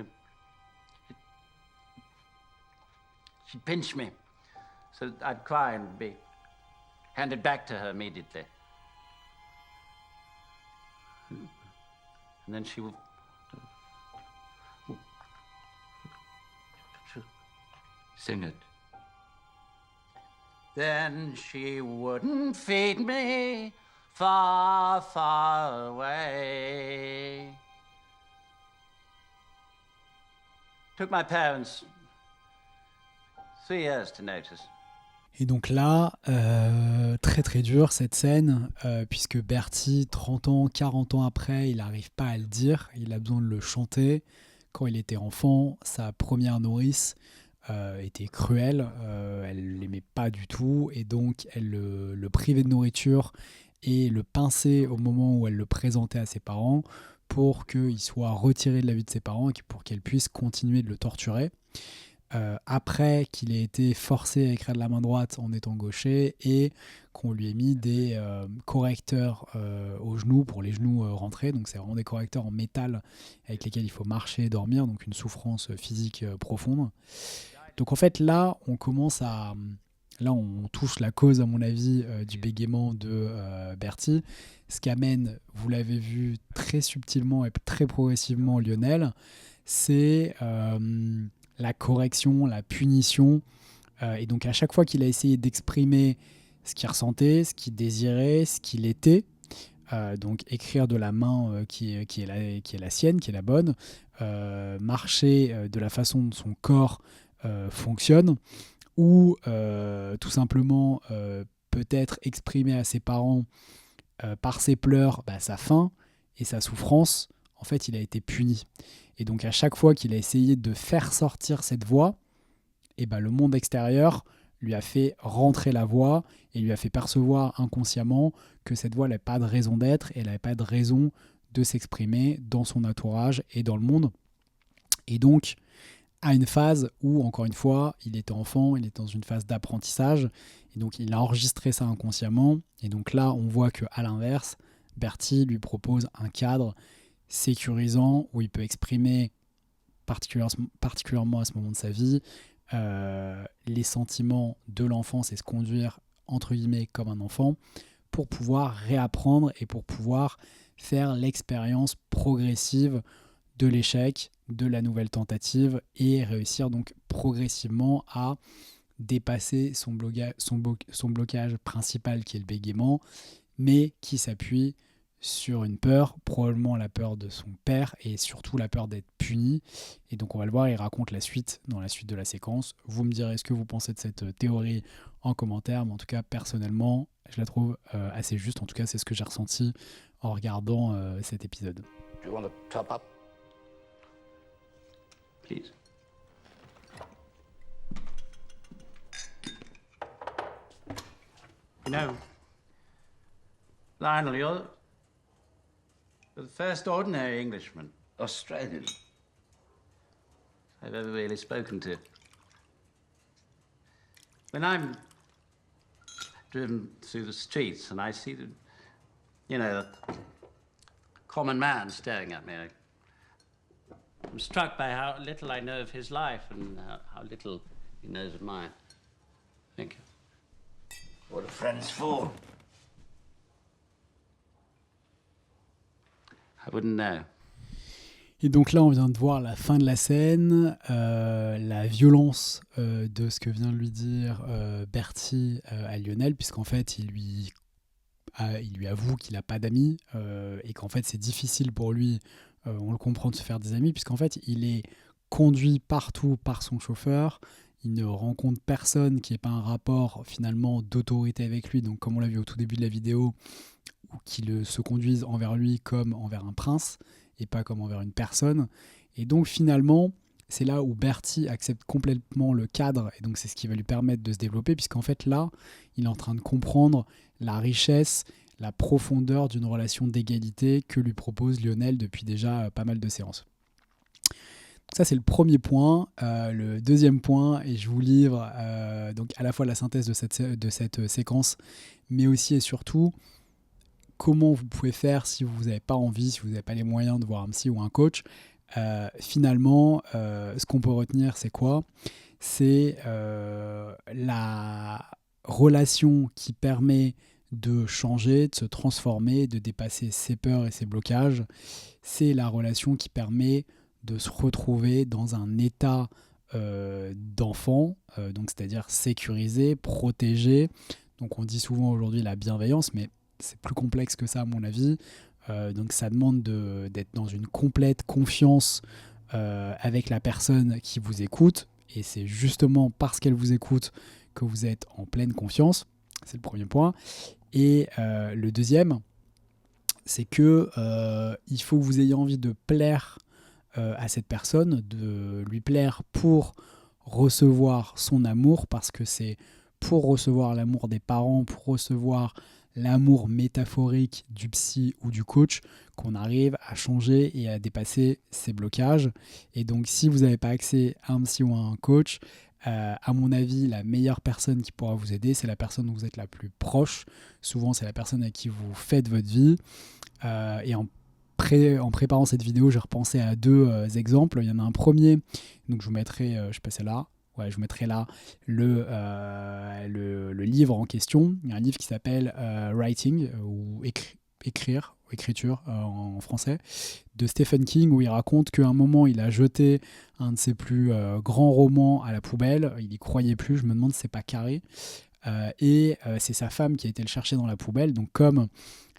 pinch me so that I'd cry and be handed back to her immediately. And then she would sing it. Then she wouldn't feed me far, far away. Took my parents 3 years to notice. Et donc là, très très dur cette scène, puisque Bertie, 30 ans, 40 ans après, il n'arrive pas à le dire, il a besoin de le chanter. Quand il était enfant, sa première nourrice était cruelle, elle l'aimait pas du tout, et donc elle le privait de nourriture et le pinçait au moment où elle le présentait à ses parents pour qu'il soit retiré de la vue de ses parents et pour qu'elle puisse continuer de le torturer. Après qu'il ait été forcé à écrire de la main droite en étant gaucher et qu'on lui ait mis des correcteurs aux genoux pour les genoux rentrés, donc c'est vraiment des correcteurs en métal avec lesquels il faut marcher et dormir, donc une souffrance physique profonde. Donc en fait là on commence à là on touche la cause à mon avis du bégaiement de Bertie. Ce qu'amène, vous l'avez vu très subtilement et très progressivement Lionel, c'est la correction, la punition. Et donc à chaque fois qu'il a essayé d'exprimer ce qu'il ressentait, ce qu'il désirait, ce qu'il était, donc écrire de la main qui est la sienne, qui est la bonne, marcher de la façon dont son corps fonctionne, ou tout simplement peut-être exprimer à ses parents par ses pleurs sa faim et sa souffrance. En fait, il a été puni. Et donc à chaque fois qu'il a essayé de faire sortir cette voix, le monde extérieur lui a fait rentrer la voix et lui a fait percevoir inconsciemment que cette voix n'avait pas de raison d'être et elle n'avait pas de raison de s'exprimer dans son entourage et dans le monde. Et donc, à une phase où, encore une fois, il était enfant, il était dans une phase d'apprentissage, et donc il a enregistré ça inconsciemment. Et donc là, on voit qu'à l'inverse, Bertie lui propose un cadre sécurisant où il peut exprimer particulièrement à ce moment de sa vie les sentiments de l'enfance et se conduire entre guillemets comme un enfant pour pouvoir réapprendre et pour pouvoir faire l'expérience progressive de l'échec, de la nouvelle tentative et réussir donc progressivement à dépasser son blocage principal qui est le bégaiement, mais qui s'appuie sur une peur, probablement la peur de son père et surtout la peur d'être puni. Et donc on va le voir, il raconte la suite dans la suite de la séquence. Vous me direz ce que vous pensez de cette théorie en commentaire, mais en tout cas personnellement je la trouve assez juste. En tout cas c'est ce que j'ai ressenti en regardant cet épisode. Do you want to top up? Please. You know, Lionel, you're the first ordinary Englishman, Australian, I've ever really spoken to. When I'm driven through the streets and I see the common man staring at me, I'm struck by how little I know of his life and how little he knows of mine. Thank you. What are friends for? I wouldn't know. Et donc là, on vient de voir la fin de la scène, la violence de ce que vient de lui dire Bertie à Lionel, puisqu'en fait, il lui avoue qu'il n'a pas d'amis et qu'en fait, c'est difficile pour lui, on le comprend, de se faire des amis, puisqu'en fait, il est conduit partout par son chauffeur. Il ne rencontre personne qui n'ait pas un rapport finalement d'autorité avec lui, donc comme on l'a vu au tout début de la vidéo, ou qui se conduisent envers lui comme envers un prince et pas comme envers une personne. Et donc finalement, c'est là où Bertie accepte complètement le cadre, et donc c'est ce qui va lui permettre de se développer, puisqu'en fait là, il est en train de comprendre la richesse, la profondeur d'une relation d'égalité que lui propose Lionel depuis déjà pas mal de séances. Ça, c'est le premier point. Le deuxième point, et je vous livre donc à la fois la synthèse de cette séquence, mais aussi et surtout comment vous pouvez faire si vous n'avez pas envie, si vous n'avez pas les moyens de voir un psy ou un coach. Finalement, ce qu'on peut retenir, c'est quoi ? C'est la relation qui permet de changer, de se transformer, de dépasser ses peurs et ses blocages. C'est la relation qui permet de se retrouver dans un état d'enfant, donc c'est-à-dire sécurisé, protégé. Donc on dit souvent aujourd'hui la bienveillance, mais c'est plus complexe que ça à mon avis. Donc ça demande d'être dans une complète confiance avec la personne qui vous écoute, et c'est justement parce qu'elle vous écoute que vous êtes en pleine confiance. C'est le premier point. Et le deuxième, c'est que il faut que vous ayez envie de plaire à cette personne, de lui plaire pour recevoir son amour, parce que c'est pour recevoir l'amour des parents, pour recevoir l'amour métaphorique du psy ou du coach, qu'on arrive à changer et à dépasser ces blocages. Et donc si vous n'avez pas accès à un psy ou à un coach, à mon avis, la meilleure personne qui pourra vous aider, c'est la personne dont vous êtes la plus proche. Souvent, c'est la personne avec qui vous faites votre vie. Et en préparant cette vidéo, j'ai repensé à deux exemples. Il y en a un premier, donc je vous mettrai, je sais pas, c'est là, Ouais, je vous mettrai là le livre en question. Il y a un livre qui s'appelle Writing, ou écriture en français, de Stephen King, où il raconte qu'à un moment, il a jeté un de ses plus grands romans à la poubelle. Il n'y croyait plus, je me demande si c'est pas Carré. Et c'est sa femme qui a été le chercher dans la poubelle. Donc comme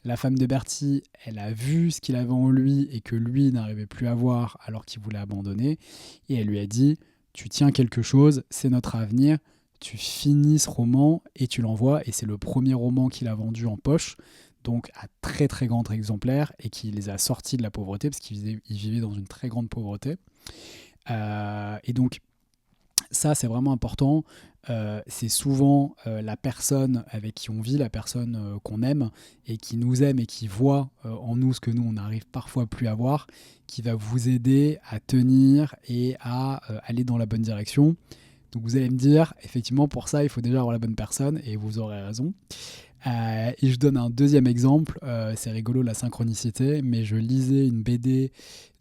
la femme de Bertie, elle a vu ce qu'il avait en lui et que lui n'arrivait plus à voir alors qu'il voulait abandonner, et elle lui a dit: tu tiens quelque chose, c'est notre avenir, tu finis ce roman et tu l'envoies. Et c'est le premier roman qu'il a vendu en poche, donc à très très grand exemplaire, et qui les a sortis de la pauvreté, parce qu'il vivait dans une très grande pauvreté. Et donc ça, c'est vraiment important. C'est souvent la personne avec qui on vit, la personne qu'on aime et qui nous aime et qui voit en nous ce que nous, on n'arrive parfois plus à voir, qui va vous aider à tenir et à aller dans la bonne direction. Donc vous allez me dire, effectivement, pour ça, il faut déjà avoir la bonne personne, et vous aurez raison. Et je donne un deuxième exemple, c'est rigolo la synchronicité, mais je lisais une BD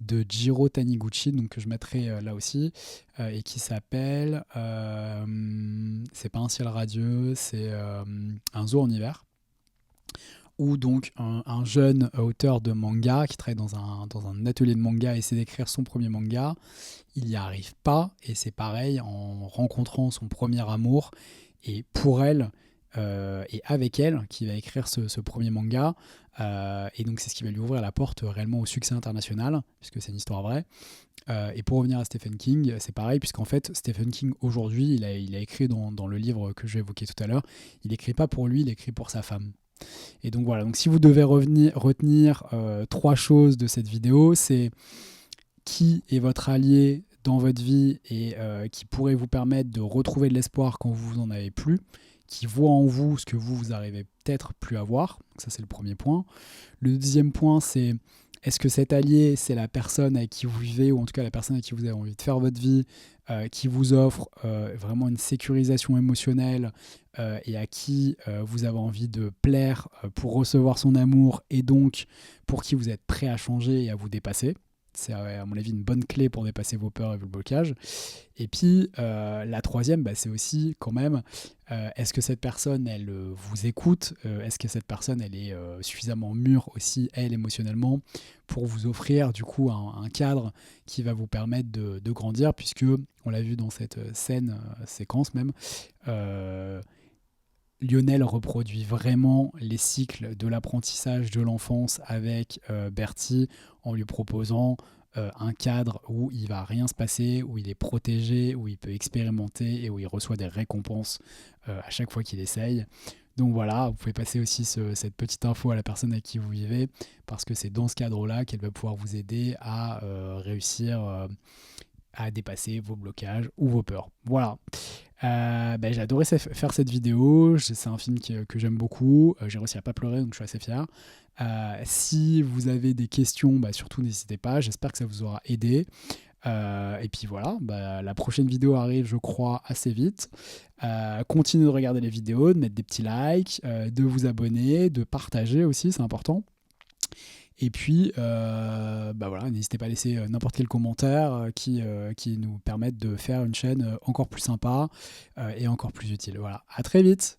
de Jiro Taniguchi, donc que je mettrai là aussi, et qui s'appelle, c'est pas un ciel radieux, c'est un zoo en hiver, où donc un jeune auteur de manga qui travaille dans un atelier de manga essaie d'écrire son premier manga, il n'y arrive pas, et c'est pareil en rencontrant son premier amour, et pour elle, et avec elle, qui va écrire ce premier manga, et donc c'est ce qui va lui ouvrir la porte réellement au succès international, puisque c'est une histoire vraie. Et pour revenir à Stephen King, c'est pareil, puisqu'en fait Stephen King aujourd'hui, il a écrit dans le livre que j'ai évoqué tout à l'heure, il n'écrit pas pour lui, il écrit pour sa femme. Et donc voilà, donc si vous devez retenir 3 choses de cette vidéo, c'est qui est votre allié dans votre vie et qui pourrait vous permettre de retrouver de l'espoir quand vous en avez plus, qui voit en vous ce que vous arrivez peut-être plus à voir. Donc ça, c'est le premier point. Le deuxième point, c'est: est-ce que cet allié, c'est la personne avec qui vous vivez, ou en tout cas la personne avec qui vous avez envie de faire votre vie, qui vous offre vraiment une sécurisation émotionnelle, et à qui vous avez envie de plaire pour recevoir son amour, et donc pour qui vous êtes prêt à changer et à vous dépasser. C'est à mon avis une bonne clé pour dépasser vos peurs et vos blocages. Et puis la troisième, c'est aussi quand même, est-ce que cette personne, elle vous écoute, est-ce que cette personne, elle est suffisamment mûre aussi, elle, émotionnellement, pour vous offrir du coup un cadre qui va vous permettre de grandir, puisque on l'a vu dans cette séquence même, Lionel reproduit vraiment les cycles de l'apprentissage de l'enfance avec Bertie, en lui proposant un cadre où il ne va rien se passer, où il est protégé, où il peut expérimenter et où il reçoit des récompenses à chaque fois qu'il essaye. Donc voilà, vous pouvez passer aussi cette petite info à la personne avec qui vous vivez, parce que c'est dans ce cadre-là qu'elle va pouvoir vous aider à réussir à dépasser vos blocages ou vos peurs. Voilà. J'ai adoré faire cette vidéo, c'est un film que j'aime beaucoup, j'ai réussi à pas pleurer, donc je suis assez fier. Si vous avez des questions, surtout n'hésitez pas, j'espère que ça vous aura aidé. Et puis voilà, la prochaine vidéo arrive, je crois, assez vite. Continuez de regarder les vidéos, de mettre des petits likes, de vous abonner, de partager aussi, c'est important. Et puis, voilà, n'hésitez pas à laisser n'importe quel commentaire qui nous permette de faire une chaîne encore plus sympa et encore plus utile. Voilà, à très vite.